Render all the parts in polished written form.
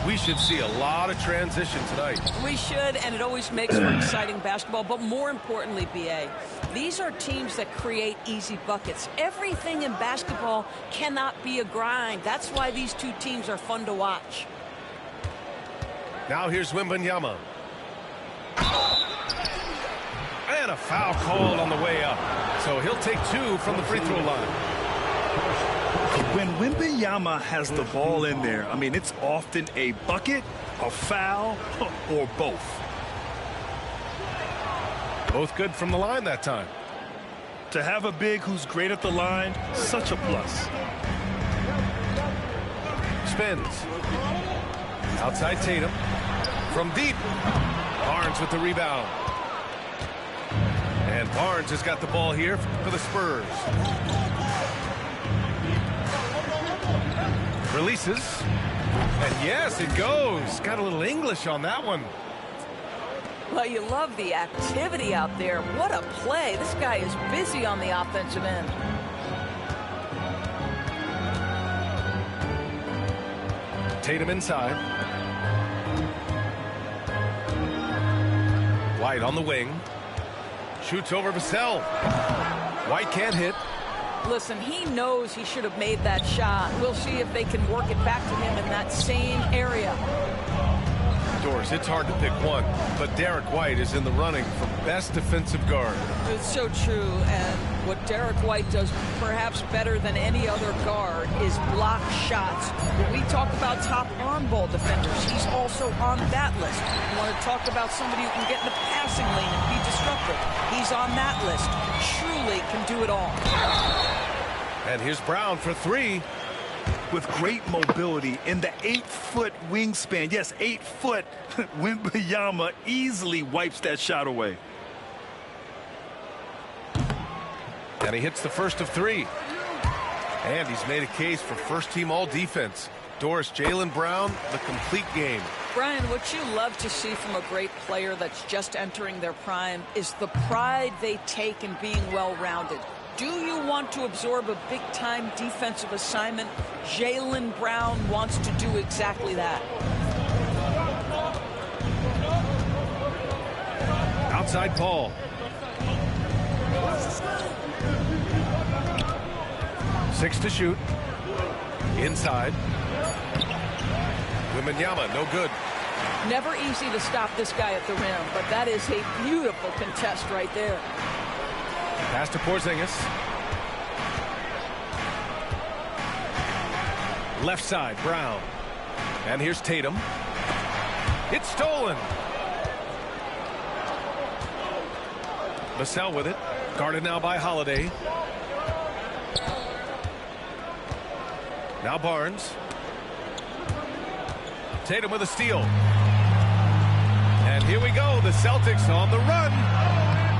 We should see a lot of transition tonight. We should, and it always makes for exciting basketball. But more importantly, B.A., these are teams that create easy buckets. Everything in basketball cannot be a grind. That's why these two teams are fun to watch. Now here's Wembanyama. And a foul called on the way up. So he'll take 2 from the free throw line. When Wembanyama has the ball in there, I mean, it's often a bucket, a foul, or both. Both good from the line that time. To have a big who's great at the line, such a plus. Spins. Outside Tatum. From deep. Barnes with the rebound. And Barnes has got the ball here for the Spurs. Releases. And yes, it goes. Got a little English on that one. Well, you love the activity out there. What a play. This guy is busy on the offensive end. Tatum inside. White on the wing. Shoots over Vassell. White can't hit. Listen, he knows he should have made that shot. We'll see if they can work it back to him in that same area. Doris, it's hard to pick one, but Derek White is in the running for best defensive guard. It's so true, and what Derek White does perhaps better than any other guard is block shots. When we talk about top on-ball defenders, he's also on that list. You want to talk about somebody who can get in the passing lane and be disruptive. He's on that list. Truly can do it all. And here's Brown for 3. With great mobility in the 8-foot wingspan. Yes, 8 foot. Wembanyama easily wipes that shot away. And he hits the first of 3. And he's made a case for first-team all-defense. Doris, Jaylen Brown, the complete game. Brian, what you love to see from a great player that's just entering their prime is the pride they take in being well-rounded. Do you want to absorb a big-time defensive assignment? Jaylen Brown wants to do exactly that. Outside Paul. Six to shoot. Inside. Wembanyama, no good. Never easy to stop this guy at the rim, but that is a beautiful contest right there. Pass to Porzingis. Left side, Brown. And here's Tatum. It's stolen. Vassell with it. Guarded now by Holiday. Now Barnes. Tatum with a steal. And here we go. The Celtics on the run.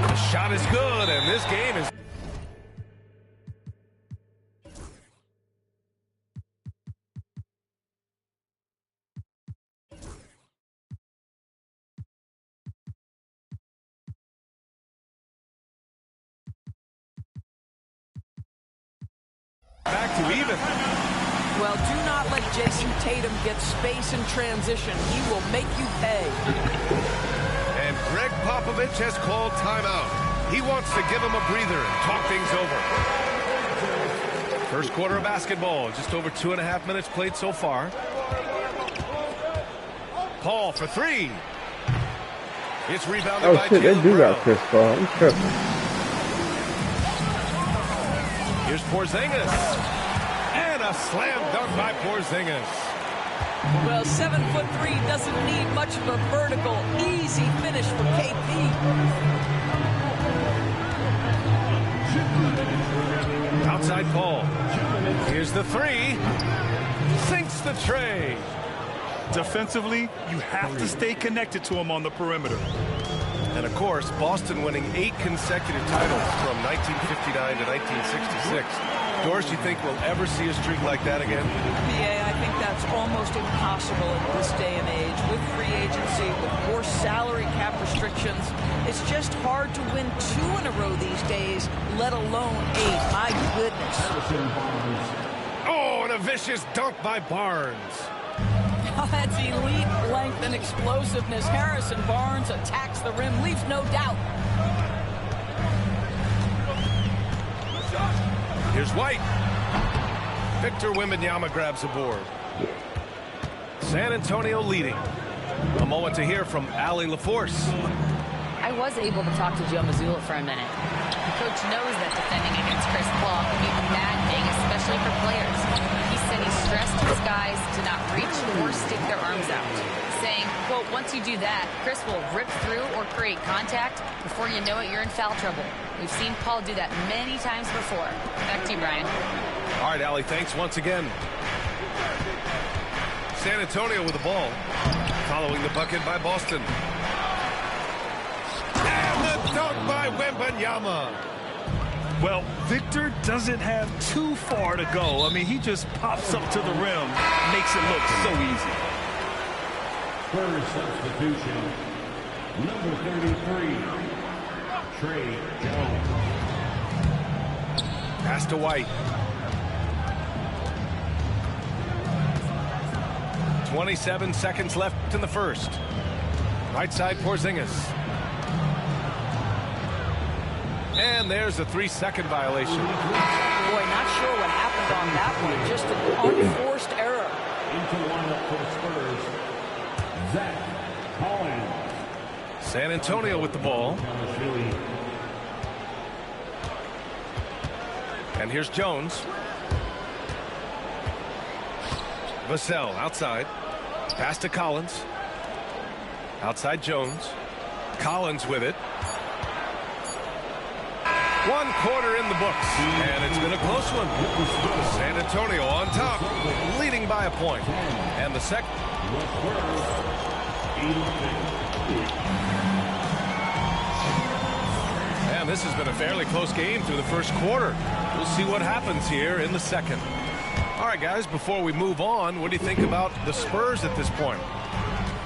The shot is good, and this game is... back to even. Well, do not let Jason Tatum get space in transition. He will make you pay. And Greg Popovich has called timeout. He wants to give him a breather and talk things over. First quarter of basketball, just over 2.5 minutes played so far. Paul for 3. It's rebounded by shit, they Jaylen do Brown. got Chris Paul. I'm tripping. Here's Porzingis. And a slam dunk by Porzingis. Well, 7'3" doesn't need much of a vertical, easy finish for KP. Outside Paul. Here's the 3. Sinks the tray. Defensively, you have to stay connected to him on the perimeter. And, of course, Boston winning 8 consecutive titles from 1959 to 1966. Doris, you think we'll ever see a streak like that again? Yeah, I think that's almost impossible in this day and age. With free agency, with more salary cap restrictions, it's just hard to win 2 in a row these days, let alone 8. My goodness. Oh, and a vicious dunk by Barnes. Wow, that's elite length and explosiveness. Harrison Barnes attacks the rim, leaves no doubt. Here's White. Victor Wembanyama grabs the board. San Antonio leading. A moment to hear from Allie LaForce. I was able to talk to Joe Mazzulla for a minute. The coach knows that defending against Chris Paul can be maddening, especially for players. He said he stressed his guys to not reach or stick their arms out, saying, quote, once you do that, Chris will rip through or create contact. Before you know it, you're in foul trouble. We've seen Paul do that many times before. Back to you, Brian. All right, Allie, thanks once again. San Antonio with the ball, following the bucket by Boston. And the dunk by Wembanyama. Well, Victor doesn't have too far to go. I mean, he just pops up to the rim, makes it look so easy. First substitution, number 33, Trey Jones. Pass to White. 27 seconds left in the first. Right side, Porzingis. And there's a 3-second violation. Boy, not sure what happened on that one. Just an unforced error. Into lineup for the Spurs, Zach Collins. San Antonio with the ball. And here's Jones. Vassell outside. Pass to Collins. Outside Jones. Collins with it. 1 quarter in the books, and it's been a close one. San Antonio on top, leading by a point. And the second. And this has been a fairly close game through the first quarter. We'll see what happens here in the second. All right, guys, before we move on, what do you think about the Spurs at this point?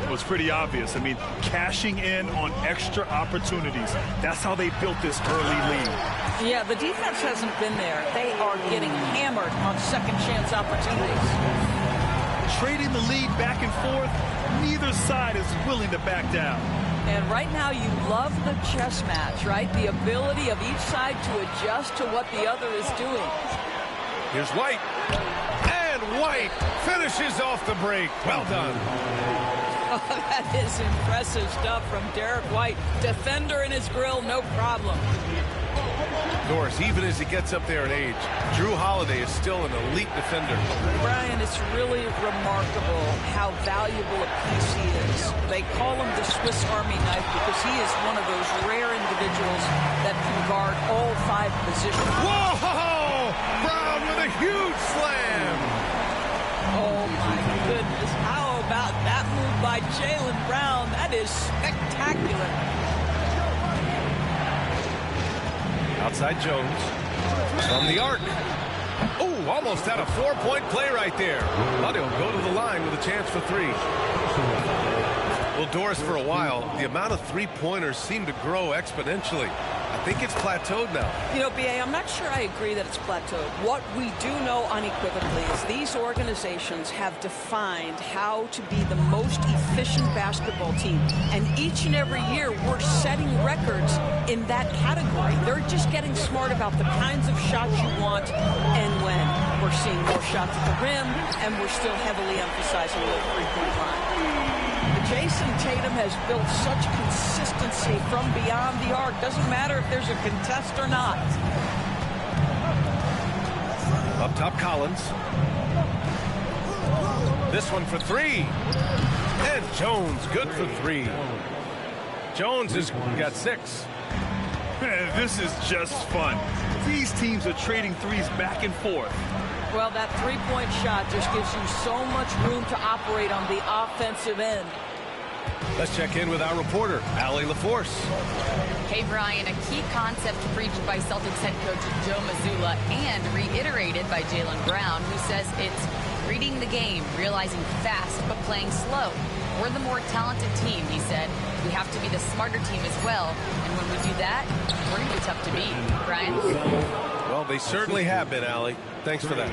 It was pretty obvious. I mean, cashing in on extra opportunities. That's how they built this early lead. Yeah, the defense hasn't been there. They are getting hammered on second chance opportunities. Trading the lead back and forth, neither side is willing to back down. And right now you love the chess match, right? The ability of each side to adjust to what the other is doing. Here's White. And White finishes off the break. Well done. Oh, that is impressive stuff from Derek White. Defender in his grill, no problem. Doris, even as he gets up there in age, Drew Holiday is still an elite defender. Brian, it's really remarkable how valuable a piece he is. They call him the Swiss Army knife because he is one of those rare individuals that can guard all 5 positions. Whoa! Brown with a huge slam! Oh, my goodness. How about that move by Jaylen Brown? That is spectacular. Outside Jones. From the arc. Oh, almost had a 4-point play right there. But he'll go to the line with a chance for 3. Well, Doris, for a while, the amount of 3-pointers seemed to grow exponentially. I think it's plateaued now. You know, B.A., I'm not sure I agree that it's plateaued. What we do know unequivocally is these organizations have defined how to be the most efficient basketball team. And each and every year, we're setting records in that category. They're just getting smart about the kinds of shots you want and when. We're seeing more shots at the rim, and we're still heavily emphasizing the 3-point line. Jason Tatum has built such consistency from beyond the arc. Doesn't matter if there's a contest or not. Up top, Collins. This one for 3. And Jones, good for 3. Jones has got 6. Man, this is just fun. These teams are trading threes back and forth. Well, that 3-point shot just gives you so much room to operate on the offensive end. Let's check in with our reporter, Allie LaForce. Hey, Brian, a key concept preached by Celtics head coach Joe Mazzulla and reiterated by Jaylen Brown, who says it's reading the game, realizing fast, but playing slow. We're the more talented team, he said. We have to be the smarter team as well. And when we do that, we're going to be tough to beat. Brian? Well, they certainly have been, Allie. Thanks for that.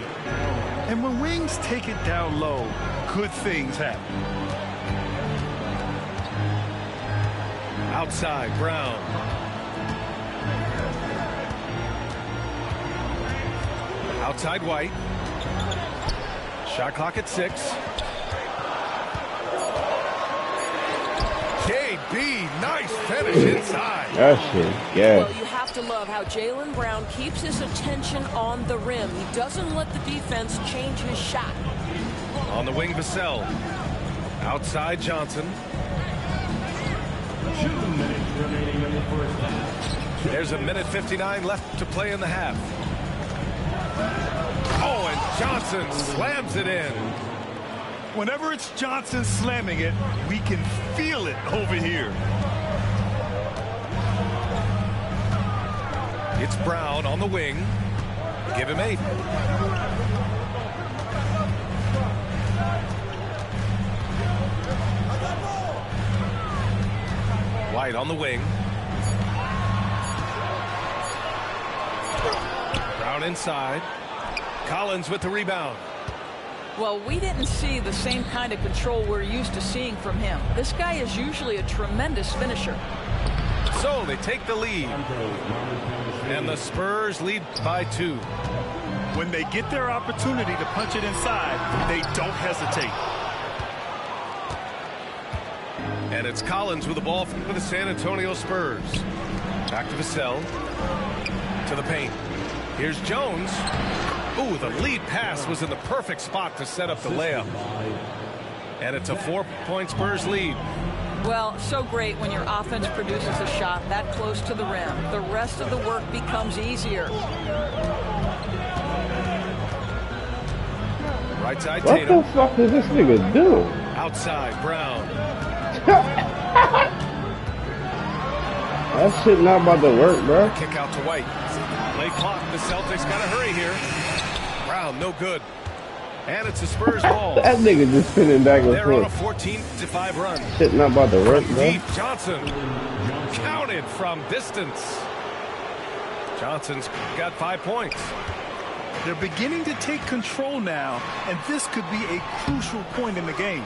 And when wings take it down low, good things happen. Outside, Brown. Outside, White. Shot clock at 6. KB, nice finish inside. That shit, yeah. Well, you have to love how Jaylen Brown keeps his attention on the rim. He doesn't let the defense change his shot. On the wing, Vassell. Outside, Johnson. 2 minutes remaining in the first half. There's a minute 59 left to play in the half. Oh, and Johnson slams it in. Whenever it's Johnson slamming it, we can feel it over here. It's Brown on the wing. Give him 8. White on the wing. Brown inside. Collins with the rebound. Well, we didn't see the same kind of control we're used to seeing from him. This guy is usually a tremendous finisher. So they take the lead. And the Spurs lead by 2. When they get their opportunity to punch it inside, they don't hesitate. And it's Collins with the ball for the San Antonio Spurs. Back to Vassell. To the paint. Here's Jones. Ooh, the lead pass was in the perfect spot to set up the layup. And it's a 4-point Spurs lead. Well, so great when your offense produces a shot that close to the rim. The rest of the work becomes easier. Right side, What Tatum. the fuck does this nigga do? Outside, Brown. That shit not about to work, bro. Kick out to White. Late clock. The Celtics got to hurry here. Brown, no good. And it's a Spurs ball. That nigga just spinning back and They're on a forth. 14-5 run. Shit not about to work, bro. Deep, Johnson. Counted from distance. Johnson's got 5 points. They're beginning to take control now, and this could be a crucial point in the game.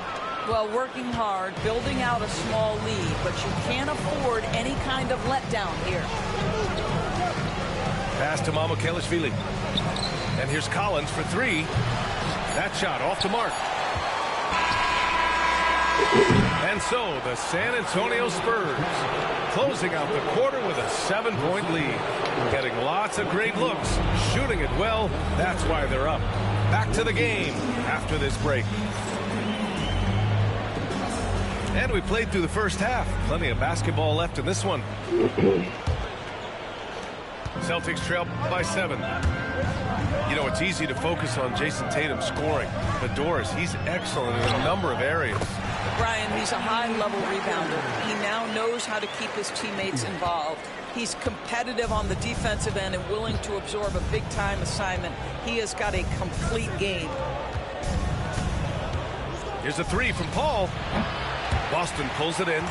Well, working hard, building out a small lead, but you can't afford any kind of letdown here. Pass to Mamukelashvili. And here's Collins for 3. That shot off the mark. And so the San Antonio Spurs closing out the quarter with a 7-point lead. Getting lots of great looks, shooting it well. That's why they're up. Back to the game after this break. And we played through the first half. Plenty of basketball left in this one. Celtics trail by 7. You know, it's easy to focus on Jason Tatum scoring. The doors, he's excellent in a number of areas. Brian, he's a high-level rebounder. He now knows how to keep his teammates involved. He's competitive on the defensive end and willing to absorb a big-time assignment. He has got a complete game. Here's a 3 from Paul. Boston pulls it in.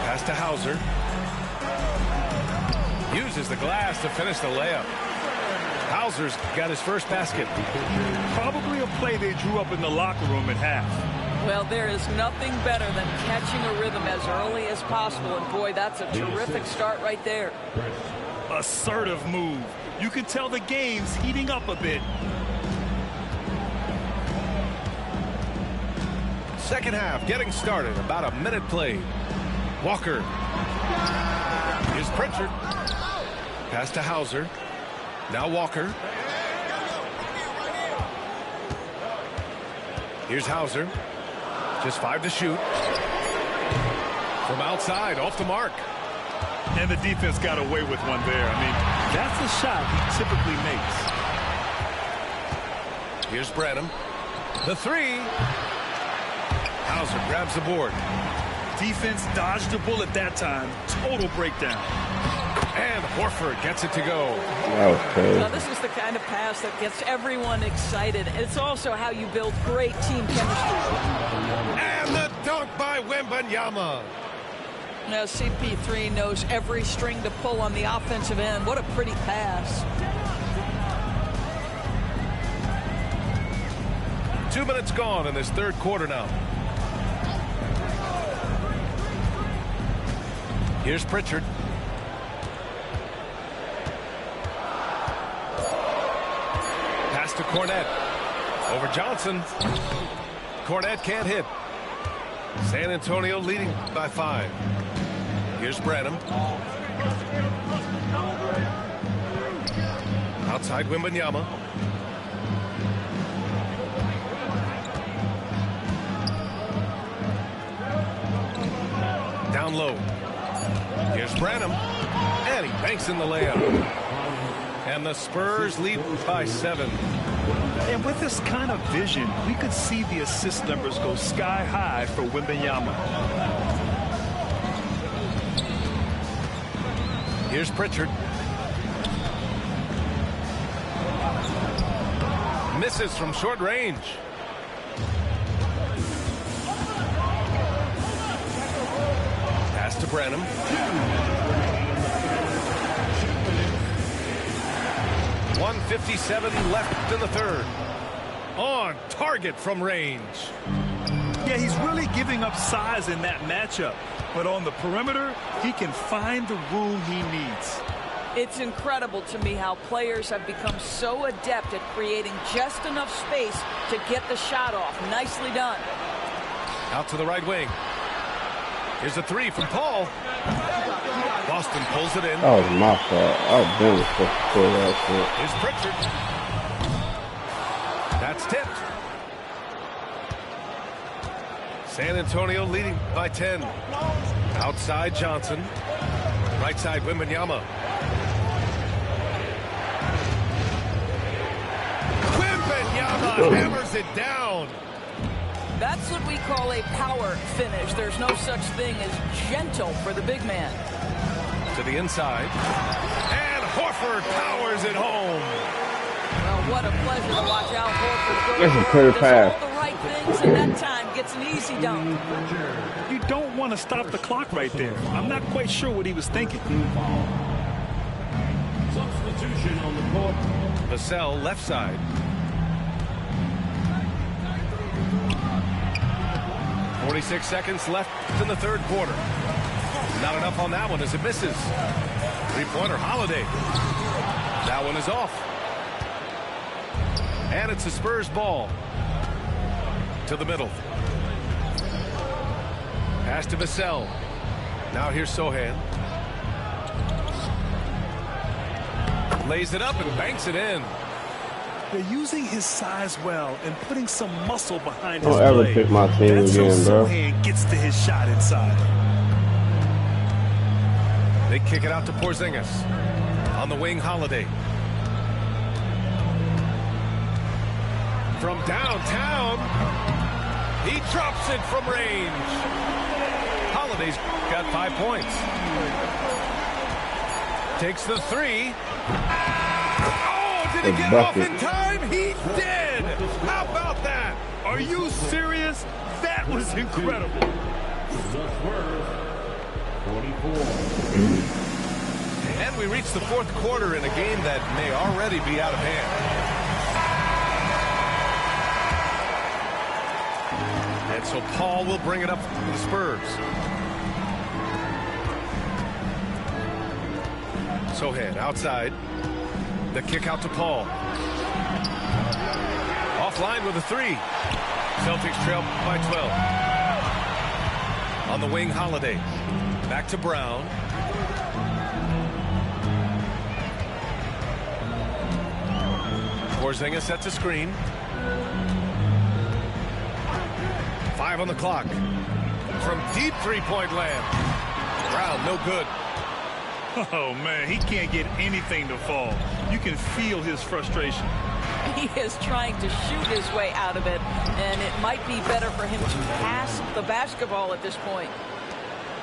Pass to Hauser. Uses the glass to finish the layup. Hauser's got his first basket. Probably a play they drew up in the locker room at half. Well, there is nothing better than catching a rhythm as early as possible. And, boy, that's a terrific start right there. Assertive move. You can tell the game's heating up a bit. Second half getting started. About a minute played. Walker. Here's Pritchard. Pass to Hauser. Now Walker. Here's Hauser. Just 5 to shoot. From outside, off the mark. And the defense got away with one there. I mean, that's a shot he typically makes. Here's Branham. The 3. Hauser grabs the board. Defense dodged the bullet that time. Total breakdown. And Horford gets it to go. That was crazy. Now, this is the kind of pass that gets everyone excited. It's also how you build great team chemistry. And the dunk by Wembanyama. Now, CP3 knows every string to pull on the offensive end. What a pretty pass. 2 minutes gone in this third quarter now. Here's Pritchard. Pass to Cornette. Over Johnson. Cornette can't hit. San Antonio leading by 5. Here's Branham. Outside Wembanyama. Down low. Here's Branham. And he banks in the layup. And the Spurs lead by 7. And with this kind of vision, we could see the assist numbers go sky high for Wembanyama. Here's Pritchard. Misses from short range. Pass to Branham. 1:57 left in the third. On target from range. Yeah, he's really giving up size in that matchup. But on the perimeter, he can find the room he needs. It's incredible to me how players have become so adept at creating just enough space to get the shot off. Nicely done. Out to the right wing. Here's a 3 from Paul. Boston pulls it in. That was my fault. I was doing supposed to pull that shit. Here's Pritchard. That's tipped. San Antonio leading by 10. Outside Johnson. Right side Wembanyama. Wembanyama hammers it down. That's what we call a power finish. There's no such thing as gentle for the big man. To the inside. And Horford powers it home. Well, what a pleasure to watch Al Horford go. That's a clear pass. Does all the right things, and that time gets an easy dunk. You don't want to stop the clock right there. I'm not quite sure what he was thinking. Substitution on the court. Vassell left side. .46 seconds left in the third quarter. Not enough on that one as it misses. Three-pointer Holiday. That one is off. And it's a Spurs ball. To the middle. Pass to Vassell. Now here's Sohan. Lays it up and banks it in. They're using his size well and putting some muscle behind his Don't ever play. pick my team That's again, so bro. Sohan gets to his shot inside. They kick it out to Porzingis. On the wing, Holiday. From downtown, he drops it from range. Holiday's got 5 points. Takes the 3. Oh, did he get off in time? He did. How about that? Are you serious? That was incredible. The Spurs, 44. And we reach the fourth quarter in a game that may already be out of hand. And so Paul will bring it up for the Spurs. Sohan outside. The kick out to Paul. Offline with a 3. Celtics trail by 12. On the wing, Holiday. Back to Brown. Porzingis sets a screen. 5 on the clock. From deep three-point land. Brown, no good. Oh, man, he can't get anything to fall. You can feel his frustration. He is trying to shoot his way out of it, and it might be better for him to pass the basketball at this point.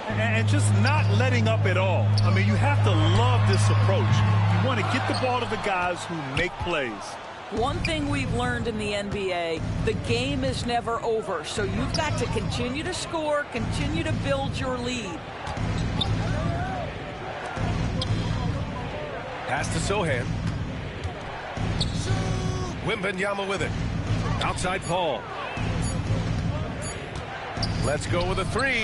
And just not letting up at all. I mean, you have to love this approach. You want to get the ball to the guys who make plays. One thing we've learned in the NBA, the game is never over, so you've got to continue to score, continue to build your lead. Pass to Sohan. Wembanyama with it. Outside Paul. Let's go with a three.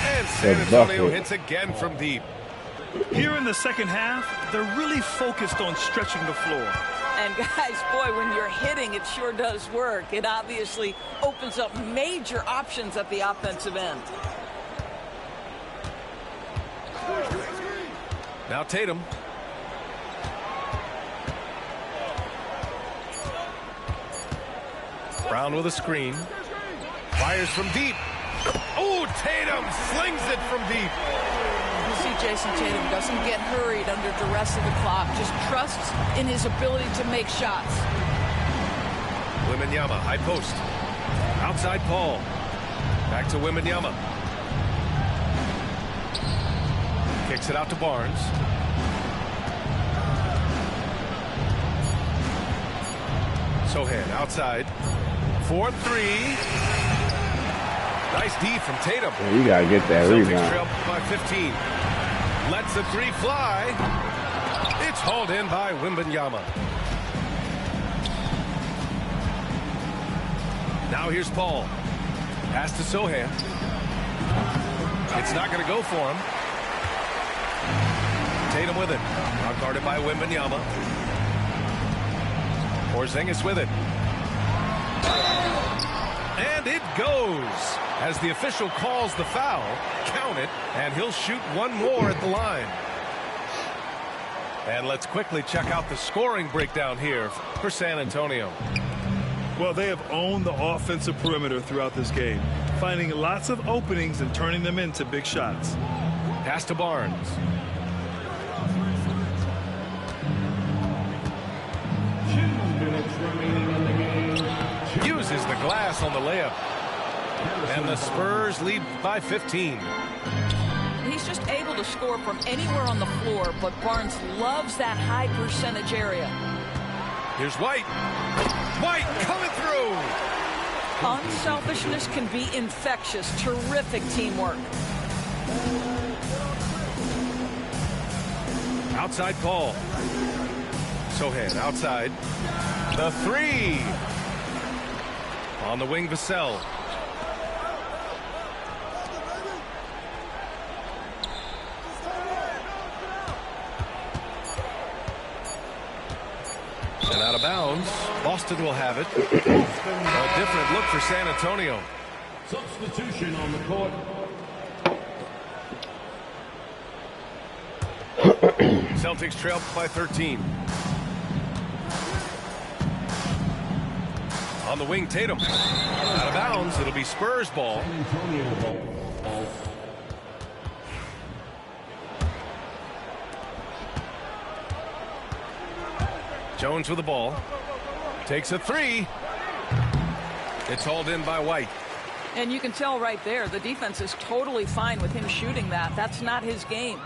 And San Antonio hits again from deep. Here in the second half, they're really focused on stretching the floor. And guys, boy, when you're hitting, it sure does work. It obviously opens up major options at the offensive end. Now Tatum. Brown with a screen. Fires from deep. Oh, Tatum slings it from deep. You see Jason Tatum doesn't get hurried under duress of the clock. Just trusts in his ability to make shots. Wembanyama, high post. Outside Paul. Back to Wembanyama. Kicks it out to Barnes. Sohan outside. 4-3. Nice D from Tatum. Yeah, you gotta get that Celtics rebound. trail by 15. Lets the three fly. It's hauled in by Wembanyama. Now here's Paul. Pass to Sohan. It's not going to go for him. Tatum with it. Now guarded by Wembanyama. Porzingis with it. And it goes. As the official calls the foul, count it, and he'll shoot one more at the line. And let's quickly check out the scoring breakdown here for San Antonio. Well, they have owned the offensive perimeter throughout this game, finding lots of openings and turning them into big shots. Pass to Barnes. 2 minutes remaining in the game. Uses the glass on the layup. And the Spurs lead by 15. He's just able to score from anywhere on the floor, but Barnes loves that high percentage area. Here's White. White coming through. Unselfishness can be infectious. Terrific teamwork. Outside Paul. Sohan outside. The three. On the wing, Vassell. And out of bounds. Boston will have it. A different look for San Antonio. Substitution on the court. Celtics trail by 13. On the wing, Tatum. Out of bounds. It'll be Spurs ball. Antonio ball. Jones with the ball. Takes a three. It's hauled in by White. And you can tell right there, the defense is totally fine with him shooting that. That's not his game.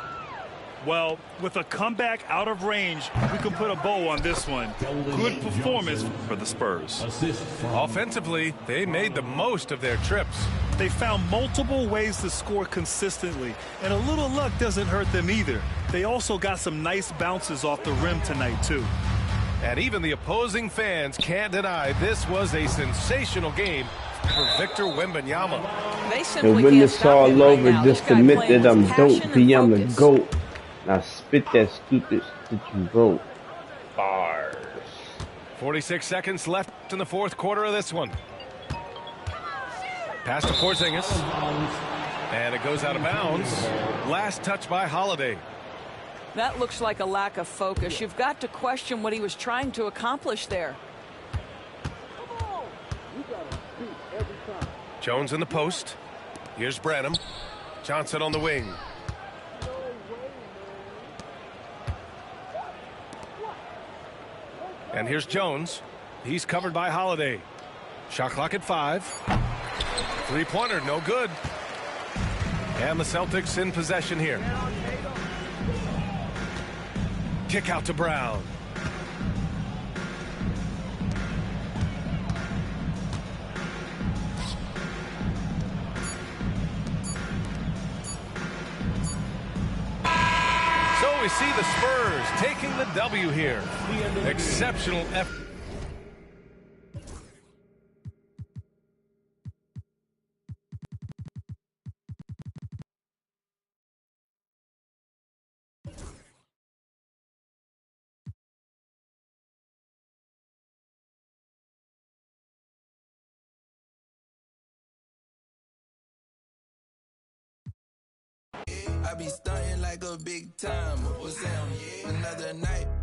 Well, with a comeback out of range, we can put a bow on this one. Good performance for the Spurs. Assist from Offensively, they made the most of their trips. They found multiple ways to score consistently, and a little luck doesn't hurt them either. They also got some nice bounces off the rim tonight, too. And even the opposing fans can't deny this was a sensational game for Victor Wembanyama. They simply And when can't it's stop him all right over, now. just This guy admit playing that I'm with passion dope. Be I'm and the focus. GOAT. Now spit that stupid that you wrote. Bars. 46 seconds left in the fourth quarter of this one. Pass to Porzingis. And it goes out of bounds. Last touch by Holiday. That looks like a lack of focus. You've got to question what he was trying to accomplish there. Jones in the post. Here's Branham. Johnson on the wing. And here's Jones. He's covered by Holiday. Shot clock at 5. Three-pointer, no good. And the Celtics in possession here. Kick out to Brown. So we see the Spurs taking the W here. Exceptional effort. I be stunting like a big timer. What's that? Another night.